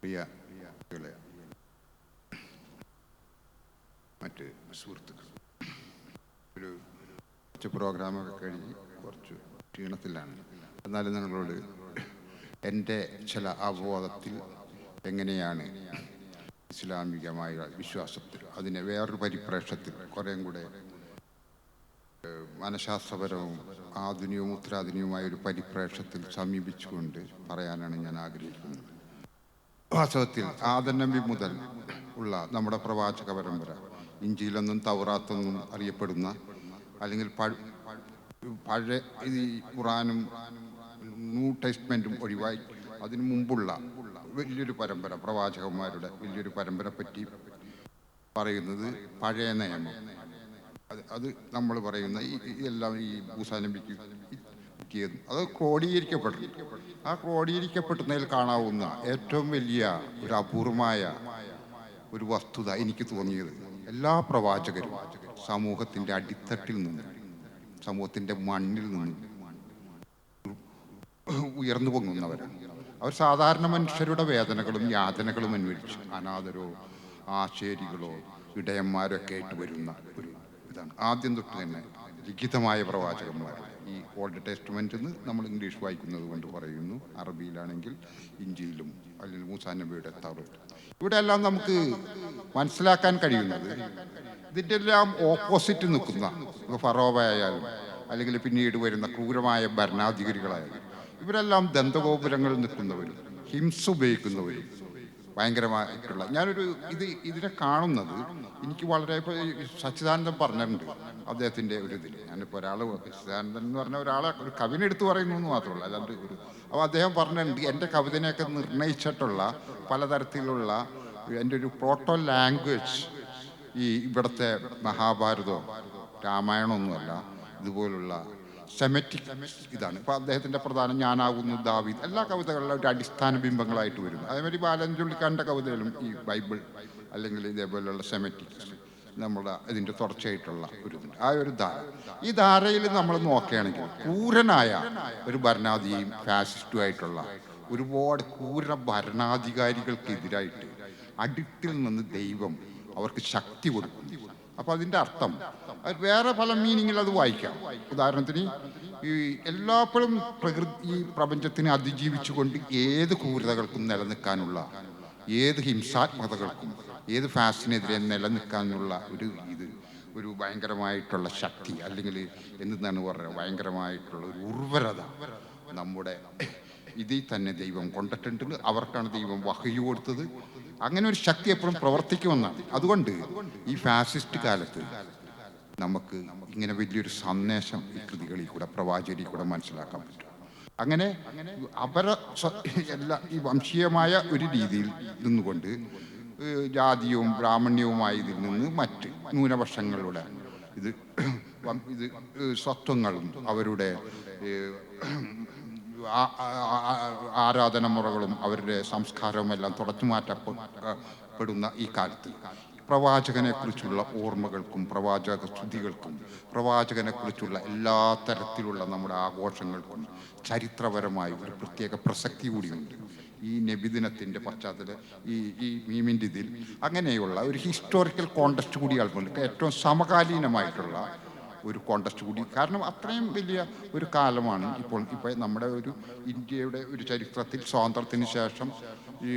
പ്രിയ മറ്റ് സുഹൃത്തുക്കൾ, കുറച്ച് പ്രോഗ്രാമൊക്കെ കഴിഞ്ഞ് കുറച്ച് ക്ഷീണത്തിലാണ്. എന്നാലും നിങ്ങളോട് എൻ്റെ ചില അവബോധത്തിൽ എങ്ങനെയാണ് ഇസ്ലാമികമായ വിശ്വാസത്തിൽ അതിനെ വേറൊരു പരിപ്രേക്ഷത്തിൽ കുറേയും കൂടെ മനഃശാസ്ത്രപരവും ആധുനികവും ഉത്തരാധുനികവുമായ ഒരു പരിപ്രേക്ഷത്തിൽ സമീപിച്ചുകൊണ്ട് പറയാനാണ് ഞാൻ ആഗ്രഹിക്കുന്നത്. വാസ്തവത്തിൽ ആദം നബി മുതൽ ഉള്ള നമ്മുടെ പ്രവാചക പരമ്പര, ഇഞ്ചിയിലെന്നും തൗറാത്തെന്നും അറിയപ്പെടുന്ന, അല്ലെങ്കിൽ പഴയ ഈ ഖുറാനും ന്യൂ ടെസ്റ്റ്മെൻറ്റും ഒഴിവായി അതിനു മുമ്പുള്ള വലിയൊരു പരമ്പര, പ്രവാചകന്മാരുടെ വലിയൊരു പരമ്പര പറ്റി പറയുന്നത് പഴയ നിയമം. അത് നമ്മൾ പറയുന്ന എല്ലാം ഈ മൂസാ നബിക്ക് കിട്ടിയതും അത് ക്രോഡീകരിക്കപ്പെട്ടു. ആ ക്രോഡീകരിക്കപ്പെടുന്നതിൽ കാണാവുന്ന ഏറ്റവും വലിയ ഒരു അപൂർവമായ ഒരു വസ്തുത എനിക്ക് തോന്നിയത്, എല്ലാ പ്രവാചകരും സമൂഹത്തിൻ്റെ അടിത്തട്ടിൽ നിന്ന്, സമൂഹത്തിൻ്റെ മണ്ണിൽ നിന്ന് ഉയർന്നു പൊങ്ങുന്നവരാണ്. അവർ സാധാരണ മനുഷ്യരുടെ വേദനകളും യാതനകളും അന്വേഷിച്ച് അനാഥരോ ആശേരികളോ ഇടയന്മാരൊക്കെ ആയിട്ട് വരുന്ന ഒരു ഇതാണ്. ആദ്യം തൊട്ട് തന്നെ ലിഖിതമായ പ്രവാചകന്മാർ, ഈ ഓൾഡ് ടെസ്റ്റ്മെൻറ്റിൽ നിന്ന് നമ്മൾ ഇംഗ്ലീഷ് വായിക്കുന്നത് കൊണ്ട് പറയുന്നു, അറബിയിലാണെങ്കിൽ ഇഞ്ചിയിലും അല്ലെങ്കിൽ മൂസാ നബിയുടെ തൗറാത്ത്, ഇവിടെ എല്ലാം നമുക്ക് മനസ്സിലാക്കാൻ കഴിയുന്നത് ഇതിൻ്റെ എല്ലാം ഓപ്പോസിറ്റ് നിൽക്കുന്ന ഫറോവയായാലും അല്ലെങ്കിൽ പിന്നീട് വരുന്ന ക്രൂരമായ ഭരണാധികാരികളായാലും ഇവരെല്ലാം ദന്തഗോപുരങ്ങളിൽ നിൽക്കുന്നവരും ഹിംസ ഉപയോഗിക്കുന്നവരും ഭയങ്കരമായിട്ടുള്ള, ഇതിനെ കാണുന്നത് എനിക്ക് വളരെ, ഇപ്പോൾ സച്ചിദാനന്ദൻ പറഞ്ഞിട്ടുണ്ട് അദ്ദേഹത്തിൻ്റെ ഒരു ഇതിൽ, ഞാനിപ്പോൾ സച്ചിദാനന്ദൻ എന്ന് പറഞ്ഞ ഒരാളെ ഒരു കവിനെടുത്ത് പറയുന്നു എന്ന് മാത്രമല്ല, അല്ലാണ്ട് അപ്പോൾ അദ്ദേഹം പറഞ്ഞിട്ടുണ്ട് എൻ്റെ കവിതനെയൊക്കെ നിർണയിച്ചിട്ടുള്ള പലതരത്തിലുള്ള എൻ്റെ ഒരു പ്രോട്ടോ ലാംഗ്വേജ് ഈ ഇവിടുത്തെ മഹാഭാരതമോ രാമായണമൊന്നുമല്ല, ഇതുപോലുള്ള സെമറ്റിക് ഇതാണ്. ഇപ്പോൾ അദ്ദേഹത്തിൻ്റെ പ്രധാനം ഞാനാകുന്നു ദാവീദ്, എല്ലാ കവിതകളിലും ഒരു അടിസ്ഥാന ബിംബങ്ങളായിട്ട് വരുന്നു. അതേമാതിരി ബാലചുള്ളിക്കാരൻ്റെ കവിതയിലും ഈ ബൈബിൾ അല്ലെങ്കിൽ ഇതേപോലെയുള്ള സെമറ്റിക് നമ്മുടെ ഇതിൻ്റെ തുടർച്ചയായിട്ടുള്ള ഒരു ഇതുണ്ട്. ആ ഒരു ധാര, ഈ ധാരയിൽ നമ്മൾ നോക്കുകയാണെങ്കിൽ ക്രൂരനായ ഒരു ഭരണാധികാരിയും ഫാസിസ്റ്റുമായിട്ടുള്ള ഒരുപാട് ക്രൂര ഭരണാധികാരികൾക്കെതിരായിട്ട് അടിത്തിൽ നിന്ന് ദൈവം അവർക്ക് ശക്തി കൊടുക്കും. അപ്പോൾ അതിൻ്റെ അർത്ഥം അത് വേറെ പല മീനിങ്ങിൽ അത് വായിക്കാം. ഉദാഹരണത്തിന് ഈ എല്ലാപ്പോഴും ഈ പ്രപഞ്ചത്തിനെ അതിജീവിച്ചുകൊണ്ട് ഏത് ക്രൂരതകൾക്കും നിലനിൽക്കാനുള്ള, ഏത് ഹിംസാത്മകതകൾക്കും, ഏത് ഫാസിനെതിരെ നിലനിൽക്കാനുള്ള ഒരു ഭയങ്കരമായിട്ടുള്ള ശക്തി, അല്ലെങ്കിൽ എന്താണ് പറയുക, ഭയങ്കരമായിട്ടുള്ള ഒരു ഉർവരത നമ്മുടെ ഇതിൽ തന്നെ ദൈവം കൊണ്ടിട്ടുണ്ട്. അവർക്കാണ് ദൈവം വഹ്യ് കൊടുത്തത്. അങ്ങനെ ഒരു ശക്തി എപ്പോഴും പ്രവർത്തിക്കുമെന്നാണ്. അതുകൊണ്ട് ഈ ഫാസിസ്റ്റ് കാലത്ത് നമുക്ക് ഇങ്ങനെ വലിയൊരു സന്ദേശം ഈ കൃതികളിൽ കൂടെ, പ്രവാചകരിൽ കൂടെ മനസ്സിലാക്കാൻ പറ്റും. അങ്ങനെ എല്ലാ ഈ വംശീയമായ ഒരു രീതിയിൽ നിന്നുകൊണ്ട് ജാതിയവും ബ്രാഹ്മണ്യവുമായി ഇതിൽ നിന്ന് മറ്റ് ന്യൂനപക്ഷങ്ങളുടെ ഇത് സ്വത്വങ്ങളും അവരുടെ ആരാധനമുറകളും അവരുടെ സംസ്കാരവും എല്ലാം തുടച്ചു മാറ്റപ്പെടുന്ന ഈ കാലത്ത് പ്രവാചകനെക്കുറിച്ചുള്ള ഓർമ്മകൾക്കും പ്രവാചക സ്തുതികൾക്കും പ്രവാചകനെക്കുറിച്ചുള്ള എല്ലാ തരത്തിലുള്ള നമ്മുടെ ആഘോഷങ്ങൾക്കും ചരിത്രപരമായ ഒരു പ്രത്യേക പ്രസക്തി കൂടിയുണ്ട്. ഈ നബിദിനത്തിൻ്റെ പശ്ചാത്തലം ഈ മീമിൻ്റെ ഇതിൽ അങ്ങനെയുള്ള ഒരു ഹിസ്റ്റോറിക്കൽ കോണ്ടസ്റ്റ് കൂടി ആൾക്കുണ്ട്. ഏറ്റവും സമകാലീനമായിട്ടുള്ള ഒരു കോണ്ടസ്റ്റ് കൂടി, കാരണം അത്രയും വലിയ ഒരു കാലമാണ് ഇപ്പോൾ നമ്മുടെ ഒരു ഇന്ത്യയുടെ ഒരു ചരിത്രത്തിൽ സ്വാതന്ത്ര്യത്തിന് ശേഷം ഈ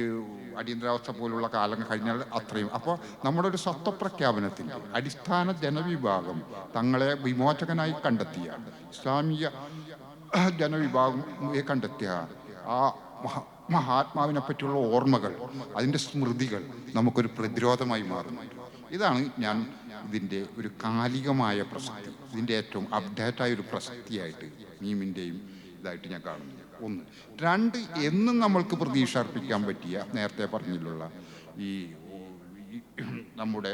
അടിയന്തരാവസ്ഥ പോലുള്ള കാലം കഴിഞ്ഞാൽ അത്രയും. അപ്പോൾ നമ്മുടെ ഒരു സ്വത്വപ്രഖ്യാപനത്തിൻ്റെ അടിസ്ഥാന ജനവിഭാഗം തങ്ങളെ വിമോചകനായി കണ്ടെത്തിയ, ഇസ്ലാമിക ജനവിഭാഗം കണ്ടെത്തിയ ആ മഹാത്മാവിനെ പറ്റിയുള്ള ഓർമ്മകൾ, അതിൻ്റെ സ്മൃതികൾ നമുക്കൊരു പ്രതിരോധമായി മാറുന്നുണ്ട്. ഇതാണ് ഞാൻ ഇതിൻ്റെ ഒരു കാലികമായ പ്രസക്തി, ഇതിൻ്റെ ഏറ്റവും അപ്ഡേറ്റായ ഒരു പ്രസക്തിയായിട്ട് മീമിൻ്റെയും ഇതായിട്ട് ഞാൻ കാണുന്നു. ഒന്ന്. രണ്ട്, എന്നും നമ്മൾക്ക് പ്രതീക്ഷ അർപ്പിക്കാൻ പറ്റിയ, നേരത്തെ പറഞ്ഞിട്ടുള്ള ഈ നമ്മുടെ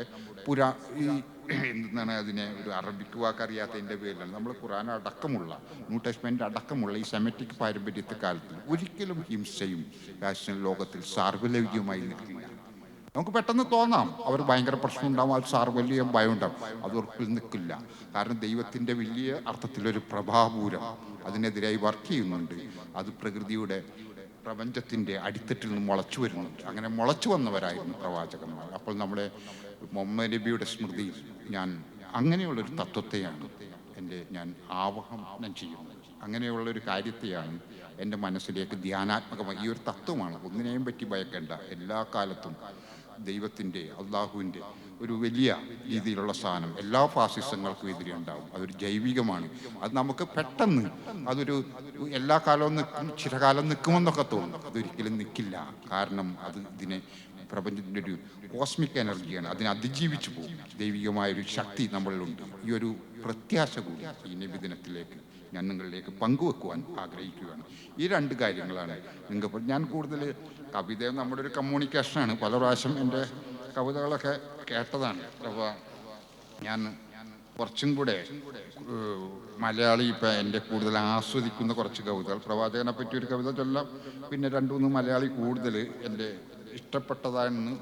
എന്താണ് അതിനെ ഒരു അറബിക് വാക്കറിയാത്തതിൻ്റെ പേരിലാണ് നമ്മൾ ഖുർആൻ അടക്കമുള്ള ന്യൂ ടെസ്റ്റ്മെൻ്റ് അടക്കമുള്ള ഈ സെമറ്റിക് പാരമ്പര്യത്തെ കാലത്തിൽ ഒരിക്കലും ഹിംസയും ഫാഷൻ ലോകത്തിൽ സാർവലൗകികമായി നിൽക്കില്ല. നമുക്ക് പെട്ടെന്ന് തോന്നാം അവർ ഭയങ്കര പ്രശ്നം ഉണ്ടാവും, അത് സാർവല്യം ഭയം ഉണ്ടാവും, അത് ഉറപ്പിൽ നിൽക്കില്ല. കാരണം ദൈവത്തിൻ്റെ വലിയ അർത്ഥത്തിലൊരു പ്രഭാപൂരം അതിനെതിരായി വർക്ക് ചെയ്യുന്നുണ്ട്. അത് പ്രകൃതിയുടെ പ്രപഞ്ചത്തിൻ്റെ അടിത്തട്ടിൽ നിന്ന് മുളച്ചു വരുന്നുണ്ട്. അങ്ങനെ മുളച്ചു വന്നവരായിരുന്നു പ്രവാചകന്മാർ. അപ്പോൾ നമ്മുടെ മുഹമ്മദ് നബിയുടെ സ്മൃതിയിൽ ഞാൻ അങ്ങനെയുള്ളൊരു തത്വത്തെയാണ് ഞാൻ ആവാഹനം ചെയ്യുന്നത്. അങ്ങനെയുള്ളൊരു കാര്യത്തെയാണ് എൻ്റെ മനസ്സിലേക്ക് ധ്യാനാത്മകമായി, ഈ ഒരു തത്വമാണ്. ഒന്നിനെയും പറ്റി ഭയക്കേണ്ട, എല്ലാ കാലത്തും ദൈവത്തിൻ്റെ, അള്ളാഹുവിൻ്റെ ഒരു വലിയ രീതിയിലുള്ള സാധനം എല്ലാ ഫാസിസങ്ങൾക്കും എതിരെ ഉണ്ടാവും. അതൊരു ജൈവികമാണ്. അത് നമുക്ക് പെട്ടെന്ന് അതൊരു എല്ലാ കാലവും നിൽക്കും, ചിരകാലം നിൽക്കുമെന്നൊക്കെ തോന്നും. അതൊരിക്കലും നിൽക്കില്ല. കാരണം അത് പ്രപഞ്ചത്തിൻ്റെ ഒരു കോസ്മിക് എനർജിയാണ്. അതിനെ അതിജീവിച്ചു പോകും. ദൈവികമായൊരു ശക്തി നമ്മളിലുണ്ട്. ഈ ഒരു പ്രത്യാശ കൂടി ഈ നബിദിനത്തിലേക്ക് ഞാൻ നിങ്ങളിലേക്ക് പങ്കുവെക്കുവാൻ ആഗ്രഹിക്കുകയാണ്. ഈ രണ്ട് കാര്യങ്ങളാണ് നിങ്ങൾക്ക്. ഞാൻ കൂടുതൽ കവിത നമ്മുടെ ഒരു കമ്മ്യൂണിക്കേഷനാണ്. പല പ്രാവശ്യം എൻ്റെ കവിതകളൊക്കെ കേട്ടതാണ്. അപ്പോൾ ഞാൻ കുറച്ചും കൂടെ മലയാളി ഇപ്പം എൻ്റെ കൂടുതൽ ആസ്വദിക്കുന്ന കുറച്ച് കവിതകൾ, പ്രവാചകനെ പറ്റി ഒരു കവിത ചൊല്ലാം, പിന്നെ 2-3 മലയാളി കൂടുതൽ എൻ്റെ ഇഷ്ടപ്പെട്ടതാണെന്ന്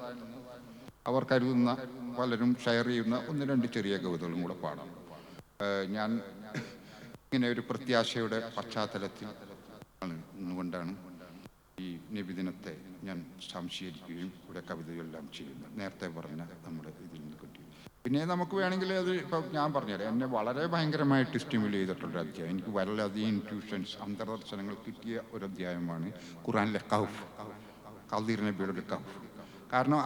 അവർ കരുതുന്ന, പലരും ഷെയർ ചെയ്യുന്ന 1-2 ചെറിയ കവിതകളും കൂടെ പാടാം. ഞാൻ ഇങ്ങനെ ഒരു പ്രത്യാശയുടെ പശ്ചാത്തലത്തിൽ നിന്നുകൊണ്ടാണ് ഈ നബിദിനത്തെ ഞാൻ സംശീകരിക്കുകയും ഇവിടെ കവിതയെല്ലാം ചെയ്യുന്നത്. നേരത്തെ പറഞ്ഞ നമ്മുടെ ഇതിൽ നിന്ന് കിട്ടി. പിന്നെ നമുക്ക് വേണമെങ്കിൽ അത് ഇപ്പം ഞാൻ പറഞ്ഞുതരാം. എന്നെ വളരെ ഭയങ്കരമായിട്ട് സ്റ്റിമുലേറ്റ് ചെയ്തിട്ടുള്ളൊരു അധ്യായം, എനിക്ക് വളരെയധികം ഇൻറ്റ്യൂഷൻസ്, അന്തർദർശനങ്ങൾ കിട്ടിയ ഒരു അധ്യായമാണ് ഖുർആനിലെ കഹ്ഫ്, ഖദീർ നബിയുടെ ഒരു കഹ്ഫ്. കാരണം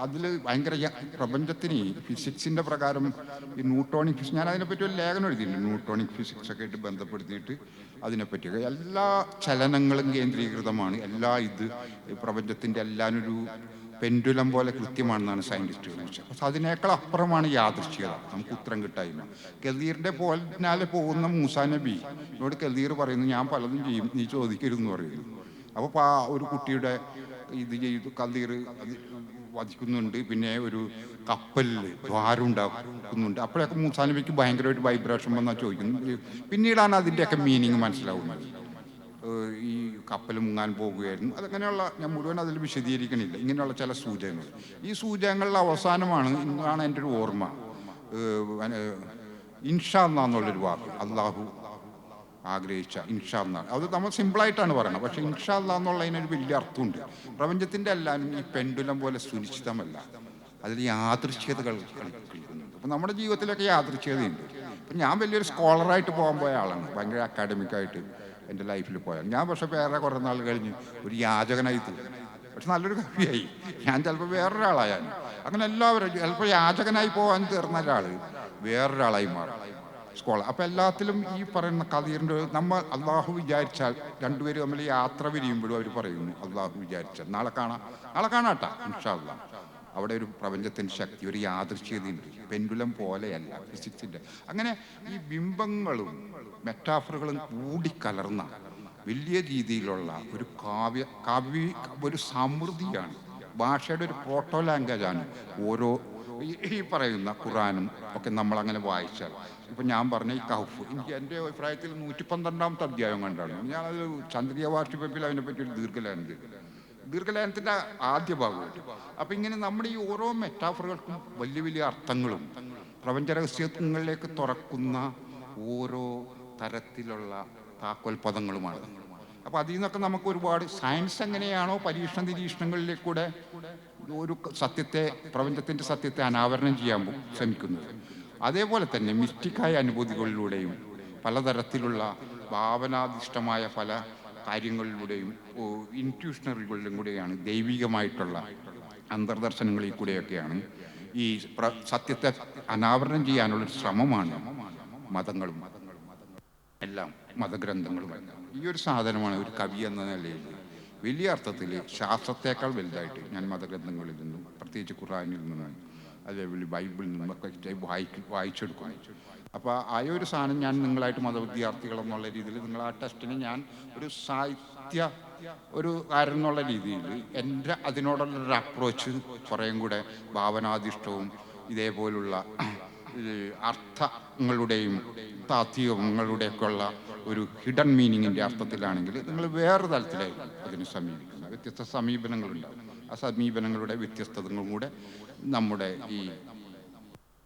അതിൽ ഭയങ്കര പ്രപഞ്ചത്തിന് ഫിസിക്സിൻ്റെ പ്രകാരം ഈ ന്യൂട്ടോണിക് ഫിസിക്സ്, ഞാൻ അതിനെപ്പറ്റി ഒരു ലേഖനം എഴുതിയിട്ടുണ്ട്. ന്യൂട്ടോണിക് ഫിസിക്സൊക്കെ ആയിട്ട് ബന്ധപ്പെടുത്തിയിട്ട് അതിനെപ്പറ്റി എല്ലാ ചലനങ്ങളും കേന്ദ്രീകൃതമാണ്. പ്രപഞ്ചത്തിൻ്റെ എല്ലാനൊരു പെൻഡുലം പോലെ കൃത്യമാണെന്നാണ് സയൻറ്റിസ്റ്റുകൾ വെച്ചത്. പക്ഷെ അതിനേക്കാൾ അപ്പുറമാണ് യാദൃശ്ചികത. നമുക്ക് ഉത്തരം കിട്ടായില്ല. ഖദീറിൻ്റെ പിന്നാലെ പോകുന്ന മൂസാ നബിയോട് ഖദീർ പറയുന്നു, ഞാൻ പലതും ചെയ്യും, നീ ചോദിക്കരുതെന്ന് പറയുന്നു. അപ്പോൾ ഒരു കുട്ടിയുടെ ഇത് ചെയ്തു ഖദീർ വധിക്കുന്നുണ്ട്. പിന്നെ ഒരു കപ്പലിൽ ദ്വാരം ഉണ്ടാക്കുന്നുണ്ട്. അപ്പോഴൊക്കെ മൂസാ നബിക്ക് ഭയങ്കരമായിട്ട് വൈബ്രേഷൻ വന്നാൽ ചോദിക്കുന്നു. പിന്നീടാണ് അതിൻ്റെയൊക്കെ മീനിങ് മനസ്സിലാവുന്നത്. ഈ കപ്പൽ മുങ്ങാൻ പോകുകയായിരുന്നു. അതങ്ങനെയുള്ള, ഞാൻ മുഴുവൻ അതിൽ വിശദീകരിക്കണില്ല. ഇങ്ങനെയുള്ള ചില സൂചകങ്ങൾ, ഈ സൂചകങ്ങളുടെ അവസാനമാണ് ഇന്നാണ് എൻ്റെ ഒരു ഓർമ്മ, ഇൻഷാ അല്ലാഹ് എന്നുള്ളൊരു വാക്ക്. അള്ളാഹു ആഗ്രഹിച്ച ഇൻഷാ അല്ലാഹ്, അത് നമ്മൾ സിമ്പിളായിട്ടാണ് പറയുന്നത്. പക്ഷേ ഇൻഷാ അല്ലാഹ് എന്നുള്ളതിനൊരു വലിയ അർത്ഥമുണ്ട്. പ്രപഞ്ചത്തിൻ്റെ എല്ലാവരും ഈ പെൻഡുലം പോലെ സുനിശ്ചിതമല്ല, അതിൽ യാദൃശ്ചികതകൾ കളിക്കുന്നുണ്ട്. അപ്പം നമ്മുടെ ജീവിതത്തിലൊക്കെ യാദൃശ്ചികതയുണ്ട്. അപ്പം ഞാൻ വലിയൊരു സ്കോളറായിട്ട് പോകാൻ പോയ ആളാണ്, ഭയങ്കര അക്കാഡമിക്കായിട്ട് എൻ്റെ ലൈഫിൽ പോയാൽ. ഞാൻ പക്ഷേ വേറെ കുറേ നാൾ കഴിഞ്ഞ് ഒരു യാചകനായി തീർന്നു. പക്ഷെ നല്ലൊരു കവിയായി. ഞാൻ ചിലപ്പോൾ വേറൊരാളായാണ്. അങ്ങനെ എല്ലാവരും ചിലപ്പോൾ യാചകനായി പോകാൻ തീർന്ന ഒരാൾ വേറൊരാളായി മാറും, സ്കോളർ. അപ്പം എല്ലാത്തിലും ഈ പറയുന്ന ഖദീറിൻ്റെ അള്ളാഹു വിചാരിച്ചാൽ, രണ്ടുപേരും തമ്മിൽ യാത്ര പിരിയുമ്പോഴും അവർ പറയുന്നു അള്ളാഹു വിചാരിച്ചാൽ നാളെ കാണാട്ടാ ഇൻഷാ അല്ലാഹ്. അവിടെ ഒരു പ്രപഞ്ചത്തിൻ്റെ ശക്തി, ഒരു യാദൃശ്ചികതയുണ്ട്. പെൻഡുലം പോലെയല്ല ഫിസിക്സിൻ്റെ. അങ്ങനെ ഈ ബിംബങ്ങളും മെറ്റാഫറുകളും കൂടിക്കലർന്ന വലിയ രീതിയിലുള്ള ഒരു ഒരു സമൃദ്ധിയാണ്. ഭാഷയുടെ ഒരു പ്രോട്ടോ ലാംഗ്വേജാണ് ഓരോ ഈ പറയുന്ന ഖുറാനും ഒക്കെ നമ്മളങ്ങനെ വായിച്ചാൽ. ഇപ്പം ഞാൻ പറഞ്ഞ ഈ കഹ്ഫ്, എനിക്ക് എൻ്റെ അഭിപ്രായത്തിൽ 112ാമത്തെ അധ്യായം കണ്ടാണ്. ഞാനത് ചന്ദ്രിക വാർഷികത്തിൽ അതിനെപ്പറ്റി ഒരു ദീർഘലേഖനത്തിൻ്റെ ആദ്യ ഭാഗമായിട്ട്. അപ്പം ഇങ്ങനെ നമ്മുടെ ഈ ഓരോ മെറ്റാഫറുകൾക്കും വലിയ വലിയ അർത്ഥങ്ങളും പ്രപഞ്ച രഹസ്യങ്ങളിലേക്ക് തുറക്കുന്ന ഓരോ തരത്തിലുള്ള താക്കോൽ പദങ്ങളുമാണ്. അപ്പോൾ അതിൽ നിന്നൊക്കെ നമുക്ക് ഒരുപാട് സയൻസ് എങ്ങനെയാണോ പരീക്ഷണ നിരീക്ഷണങ്ങളിലേക്കൂടെ ഒരു സത്യത്തെ, പ്രപഞ്ചത്തിൻ്റെ സത്യത്തെ അനാവരണം ചെയ്യാൻ ശ്രമിക്കുന്നത്, അതേപോലെ തന്നെ മിസ്റ്റിക്കായ അനുഭൂതികളിലൂടെയും പലതരത്തിലുള്ള ഭാവനാധിഷ്ഠമായ പല കാര്യങ്ങളിലൂടെയും ഇൻറ്റ്യൂഷണറികളിലും കൂടെയാണ്, ദൈവികമായിട്ടുള്ള അന്തർദർശനങ്ങളിൽ കൂടെയൊക്കെയാണ് ഈ സത്യത്തെ അനാവരണം ചെയ്യാനുള്ളൊരു ശ്രമമാണ് മതങ്ങളും എല്ലാം, മതഗ്രന്ഥങ്ങളും എല്ലാം. ഈ ഒരു സാധനമാണ് ഒരു കവി എന്ന നിലയിൽ വലിയ അർത്ഥത്തിൽ ശാസ്ത്രത്തേക്കാൾ വലുതായിട്ട് ഞാൻ മതഗ്രന്ഥങ്ങളിൽ നിന്നും, പ്രത്യേകിച്ച് ഖുർആനിൽ നിന്നും അതേപോലെ ബൈബിളിൽ നിന്നൊക്കെ വായിച്ചെടുക്കുന്നു. അപ്പോൾ ആ ഒരു സാധനം ഞാൻ നിങ്ങളായിട്ട് മതവിദ്യാർത്ഥികളെന്നുള്ള രീതിയിൽ, നിങ്ങൾ ആ ടെസ്റ്റിന് ഞാൻ ഒരു സാഹിത്യ ഒരു കാരൻ എന്നുള്ള രീതിയിൽ എൻ്റെ അതിനോടുള്ളൊരു അപ്രോച്ച് കുറേയും കൂടെ ഭാവനാധിഷ്ഠവും ഇതേപോലുള്ള അർത്ഥങ്ങളുടെയും താത്വികങ്ങളുടെയൊക്കെ ഉള്ള ഒരു ഹിഡൻ മീനിങ്ങിൻ്റെ അർത്ഥത്തിലാണെങ്കിൽ നിങ്ങൾ വേറെ തലത്തിലായിരിക്കും അതിനെ സമീപിക്കുന്നത്. വ്യത്യസ്ത സമീപനങ്ങളുണ്ടാവും. ആ സമീപനങ്ങളുടെ വ്യത്യസ്തതകളും കൂടെ നമ്മുടെ ഈ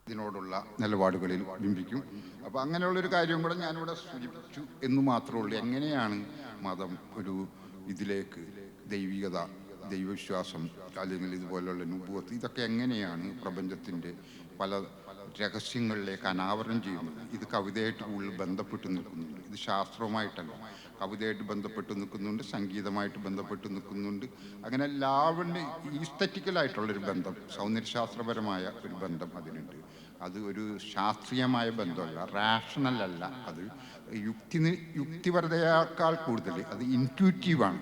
ഇതിനോടുള്ള നിലപാടുകളിൽ ബിംബിക്കും. അപ്പോൾ അങ്ങനെയുള്ളൊരു കാര്യം കൂടെ ഞാനിവിടെ സൂചിപ്പിച്ചു എന്ന് മാത്രമേ ഉള്ളൂ. എങ്ങനെയാണ് മതം ഒരു ഇതിലേക്ക് ദൈവികത, ദൈവവിശ്വാസം, അല്ലെങ്കിൽ ഇതുപോലുള്ള നുബുവത്ത്, ഇതൊക്കെ എങ്ങനെയാണ് പ്രപഞ്ചത്തിൻ്റെ പല രഹസ്യങ്ങളിലേക്ക് അനാവരണം ചെയ്യുന്നത്? ഇത് കവിതയായിട്ട് കൂടുതൽ ബന്ധപ്പെട്ട് നിൽക്കുന്നുണ്ട്. ഇത് ശാസ്ത്രവുമായിട്ടല്ല, കവിതയായിട്ട് ബന്ധപ്പെട്ട് നിൽക്കുന്നുണ്ട്, സംഗീതമായിട്ട് ബന്ധപ്പെട്ട് നിൽക്കുന്നുണ്ട്. അങ്ങനെ എല്ലാവരുടെയും ഈസ്തറ്റിക്കലായിട്ടുള്ളൊരു ബന്ധം, സൗന്ദര്യശാസ്ത്രപരമായ ഒരു ബന്ധം അതിനുണ്ട്. അത് ഒരു ശാസ്ത്രീയമായ ബന്ധമല്ല, റാഷണൽ അല്ല, അത് യുക്തിപരതയേക്കാൾ കൂടുതൽ അത് ഇൻറ്റ്യൂറ്റീവാണ്.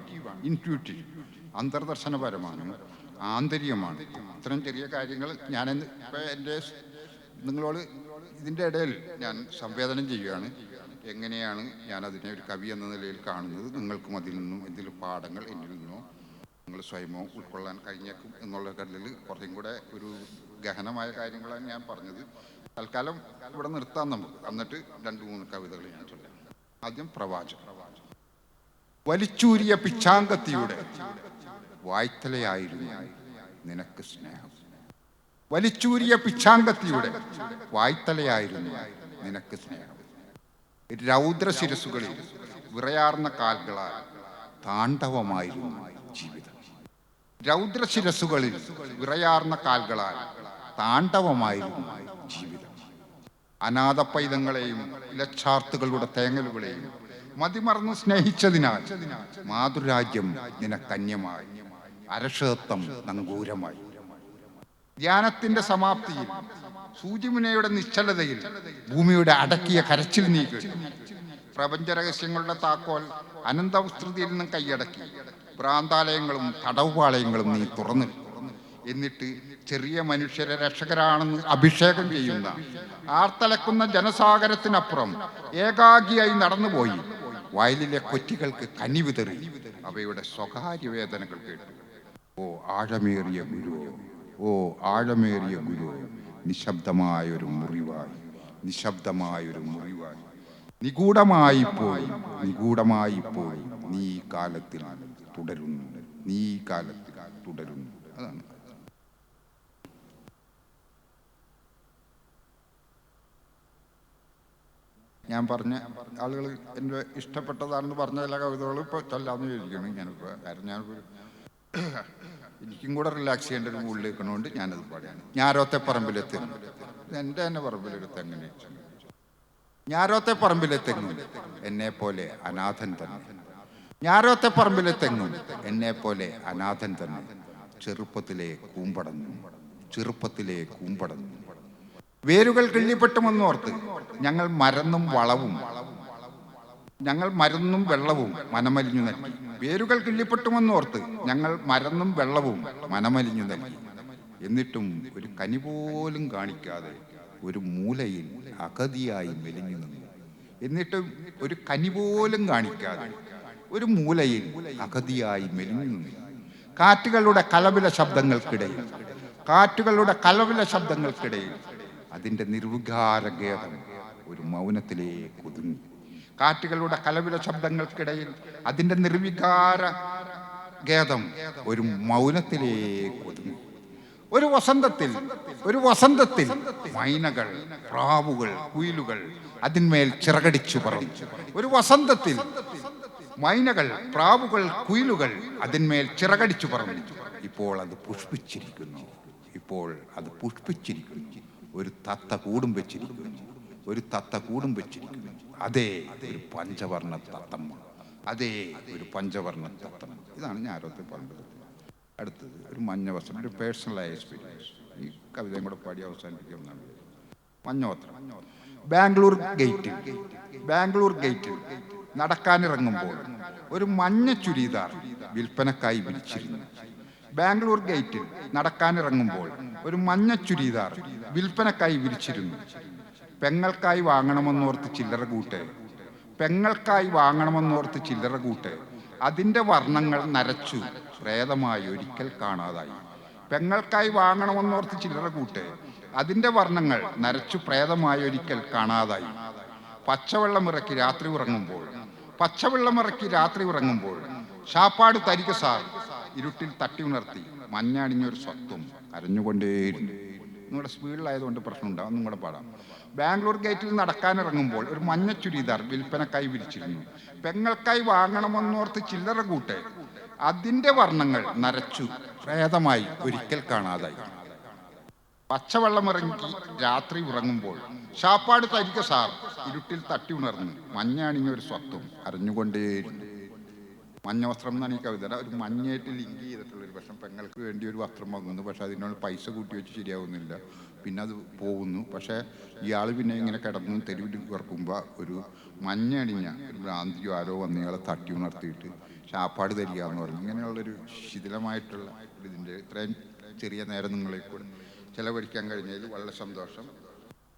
ഇൻറ്റ്യൂറ്റീവ്, അന്തർദർശനപരമാണ്, ആന്തരികമാണ്. ഇത്തരം ചെറിയ കാര്യങ്ങൾ ഞാനെന്ന് ഇപ്പം എൻ്റെ നിങ്ങളോട് ഇതിൻ്റെ ഇടയിൽ ഞാൻ സംവേദനം ചെയ്യുകയാണ്. എങ്ങനെയാണ് ഞാനതിനെ ഒരു കവി എന്ന നിലയിൽ കാണുന്നത്? നിങ്ങൾക്കും അതിൽ നിന്നും എന്തെങ്കിലും പാഠങ്ങൾ എന്നിൽ നിന്നോ നിങ്ങൾ സ്വയമോ ഉൾക്കൊള്ളാൻ കഴിഞ്ഞേക്കും എന്നുള്ള കല്ലിൽ കുറച്ചും കൂടെ ഒരു ഗഹനമായ കാര്യങ്ങളാണ് ഞാൻ പറഞ്ഞത്. തൽക്കാലം ഇവിടെ നിർത്താം നമുക്ക്. എന്നിട്ട് 2-3 കവിതകൾ ഞാൻ ചൊല്ലാം. ആദ്യം പ്രവാചകൻ. വലിച്ചൂരിയ പിച്ചാങ്കത്തിയുടെ വായ്ത്തലയായിരുന്നു നിനക്ക് സ്നേഹം. വലിച്ചൂരിയ പിച്ചാങ്കത്തിയുടെ വായ്ത്തലയായിരുന്നു നിനക്ക് സ്നേഹം. രൗദ്രശിരസുകളിൽ വിറയാർന്ന കാൽകളാൽ താണ്ഡവമായിരുന്നു ജീവിതം. രൗദ്രശിരസുകളിൽ വിറയാർന്ന കാൽകളാൽ താണ്ഡവമായിരുന്നു ജീവിതം. അനാഥ പൈതങ്ങളെയും ലക്ഷാർത്ഥികളുടെ തേങ്ങലുകളെയും മതിമറന്ന് സ്നേഹിച്ചതിനാൽ മാതൃരാജ്യം നിനക്കന്യമായി, അരക്ഷത്വം നങ്കൂരമായി. ധ്യാനത്തിന്റെ സമാപ്തിയിൽ, സൂചിമുനയുടെ നിശ്ചലതയിൽ ഭൂമിയുടെ അടക്കിയ കരച്ചിൽ നീ കേട്ടു. പ്രപഞ്ച രഹസ്യങ്ങളുടെ താക്കോൽ അനന്തവിസ്തൃതിയിൽ നിന്നും കൈയടക്കി ഭ്രാന്താലയങ്ങളും തടവുപാളയങ്ങളും നീ തുറന്നു. എന്നിട്ട് ചെറിയ മനുഷ്യരെ രക്ഷകരാണെന്ന് അഭിഷേകം ചെയ്യുന്ന ആർത്തലക്കുന്ന ജനസാഗരത്തിനപ്പുറം ഏകാഗിയായി നടന്നുപോയി വയലിലെ കൊറ്റികൾക്ക് കനി വിതറി അവയുടെ സ്വകാര്യ വേദനകൾ കേട്ടു. ഓ ആഴമേറിയ ഗുരു, ഓ ആഴമേറിയ ഗുരു, നിശബ്ദമായൊരു മുറിവായി, നിശബ്ദമായൊരു മുറിവായി, നിഗൂഢമായി പോയി, നിഗൂഢമായി പോയി നീ ഈ കാലത്തിൽ തുടരുന്നു, നീ ഈ കാലത്തിൽ തുടരുന്നു. അതാണ് ഞാൻ പറഞ്ഞ ആളുകൾ എൻ്റെ ഇഷ്ടപ്പെട്ടതാണെന്ന് പറഞ്ഞ ചില കവിതകൾ ഇപ്പോൾ ചൊല്ലാമെന്ന് ചോദിക്കണം. ഞാനിപ്പോൾ കാരണം ഞാനിപ്പോൾ എനിക്കും കൂടെ റിലാക്സ് ചെയ്യേണ്ട ഒരു മൂഡിൽ നിൽക്കണോണ്ട് ഞാനത് പാടിയാണ്. ഞാരോത്തെ പറമ്പിലെത്തുന്നു, എൻ്റെ തന്നെ പറമ്പിലെടുത്ത് എങ്ങനെ ഞാരോത്തെ പറമ്പിലെത്തെങ്ങും എന്നെ പോലെ അനാഥൻ തന്നെ. ഞാരോത്തെ പറമ്പിലെത്തെങ്ങും എന്നെ പോലെ അനാഥൻ തന്നെ. ചെറുപ്പത്തിലെ കൂമ്പടന്നു, ചെറുപ്പത്തിലെ കൂമ്പടന്നു. വേരുകൾ കിള്ളിപ്പെട്ടുമെന്നോർത്ത് ഞങ്ങൾ മരുന്നും വളവും, ഞങ്ങൾ മരുന്നും വെള്ളവും മനമലിഞ്ഞു നൽകി. വേരുകൾ കിള്ളിപ്പെട്ടുമെന്നോർത്ത് ഞങ്ങൾ മരുന്നും വെള്ളവും മനമലിഞ്ഞു നൽകി. എന്നിട്ടും ഒരു കനി പോലും കാണിക്കാതെ ഒരു മൂലയിൽ അഗതിയായി മെലിഞ്ഞു നിന്നു. എന്നിട്ടും ഒരു കനി പോലും കാണിക്കാതെ ഒരു മൂലയിൽ അഗതിയായി മെലിഞ്ഞു നിന്നു. കാറ്റുകളുടെ കലപില ശബ്ദങ്ങൾക്കിടയിൽ, കാറ്റുകളുടെ കലപില ശബ്ദങ്ങൾക്കിടയിൽ അതിൻ്റെ നിർവികാരഗേതം ഒരു മൗനത്തിലേക്ക് ഒതുങ്ങി. കാറ്റുകളുടെ കലപില ശബ്ദങ്ങൾക്കിടയിൽ അതിൻ്റെ നിർവികാര ഗേതം ഒരു മൗനത്തിലേക്ക് ഒതുങ്ങി. ഒരു വസന്തത്തിൽ മൈനകൾ, പ്രാവുകൾ, കുയിലുകൾ അതിന്മേൽ ചിറകടിച്ചു പറന്നു. ഒരു വസന്തത്തിൽ മൈനകൾ, പ്രാവുകൾ, കുയിലുകൾ അതിന്മേൽ ചിറകടിച്ചു പറന്നു. ഇപ്പോൾ അത് പുഷ്പിച്ചിരിക്കുന്നു, ഇപ്പോൾ അത് പുഷ്പിച്ചിരിക്കുന്നു. ഒരു തത്ത കൂടും വെച്ചിരിക്കുന്നു, ഒരു തത്ത കൂടും വെച്ചിരിക്കുന്നു. അതേ ഒരു പഞ്ചവർണ്ണ തത്തമ്മ, അതേ ഒരു പഞ്ചവർണ്ണ തത്തമ്മ. ഇതാണ് ഞാരോത്തെ പറഞ്ഞത്. അടുത്തത് ഒരു മഞ്ഞ വസ്ത്രം, ഒരു പേഴ്സണലായ എക്സ്പീരിയൻസ്. ഈ കവിതയും കൂടെ പാടി അവസാനിപ്പിക്കുമെന്നാണ്. മഞ്ഞവസ്ത്രം. ബാംഗ്ലൂർ ഗേറ്റിൽ നടക്കാനിറങ്ങുമ്പോൾ ഒരു മഞ്ഞ ചുരിദാർ വിൽപ്പനക്കായി വിരിച്ചിരുന്നു. ബാംഗ്ലൂർ ഗേറ്റിൽ നടക്കാനിറങ്ങുമ്പോൾ ഒരു മഞ്ഞ ചുരിദാർ വിൽപ്പനക്കായി വിരിച്ചിരുന്നു. പെങ്ങൾക്കായി വാങ്ങണമെന്നോർത്ത് ചില്ലറ കൂട്ട്, പെങ്ങൾക്കായി വാങ്ങണമെന്നോർത്ത് ചില്ലറ കൂട്ട്. അതിൻ്റെ വർണ്ണങ്ങൾ നരച്ചു പ്രേതമായി ഒരിക്കൽ കാണാതായി. പെങ്ങൾക്കായി വാങ്ങണമെന്നോർത്ത് ചില്ലറ കൂട്ട്, അതിൻ്റെ വർണ്ണങ്ങൾ നരച്ചു പ്രേതമായി ഒരിക്കൽ കാണാതായി. പച്ചവെള്ളമിറക്കി രാത്രി ഉറങ്ങുമ്പോൾ ശാപ്പാട് തരിക സാർ ഇരുട്ടിൽ തട്ടി ഉണർത്തി മഞ്ഞണിഞ്ഞൊരു സ്വത്വം കരഞ്ഞുകൊണ്ടേയിരുന്നു. നിങ്ങളുടെ സ്പീഡിലായതുകൊണ്ട് പ്രശ്നമുണ്ടാവും, ഒന്നും കൂടെ പാടാം. ബാംഗ്ലൂർ ഗേറ്റിൽ നടക്കാനിറങ്ങുമ്പോൾ ഒരു മഞ്ഞ ചുരിദാർ വിൽപ്പനക്കായി വിരിച്ചിരുന്നു. പെങ്ങൾക്കായി വാങ്ങണമെന്നോർത്ത് ചില്ലറ കൂട്ട് അതിൻ്റെ വർണ്ണങ്ങൾ നരച്ചു പ്രേതമായി ഒരിക്കൽ കാണാതായി. പച്ചവെള്ളമിറങ്ങി രാത്രി ഉറങ്ങുമ്പോൾ ശാപ്പാട് തരിക സാർ ഇരുട്ടിൽ തട്ടി ഉണർന്ന് മഞ്ഞ അണിഞ്ഞ ഒരു സ്വത്വം അറിഞ്ഞുകൊണ്ടേയിരുന്നു. മഞ്ഞ വസ്ത്രം എന്നാണ് ഈ കവിത. ഒരു മഞ്ഞയായിട്ട് ലിങ്ക് ചെയ്തിട്ടുള്ളൊരു പക്ഷം പെങ്ങൾക്ക് വേണ്ടി ഒരു വസ്ത്രം വാങ്ങുന്നു. പക്ഷെ അതിനോട് പൈസ കൂട്ടി വെച്ച് ശരിയാവുന്നില്ല. പിന്നെ അത് പോകുന്നു. പക്ഷേ ഇയാൾ പിന്നെ ഇങ്ങനെ കിടന്ന് തെരുവിൽ കിടക്കുമ്പോൾ ഒരു മഞ്ഞ അണിഞ്ഞ ഒരു ഭ്രാന്തിയോ ആരോ വന്ന് ഇയാളെ തട്ടി ഉണർത്തിയിട്ട് ശാപ്പാട് തരിക എന്ന് പറഞ്ഞു. ഇങ്ങനെയുള്ളൊരു ശിഥിലമായിട്ടുള്ള ഇതിൻ്റെ ഇത്രയും ചെറിയ നേരം നിങ്ങളെ കൂടെ ചിലവഴിക്കാൻ കഴിഞ്ഞതിൽ വളരെ സന്തോഷം.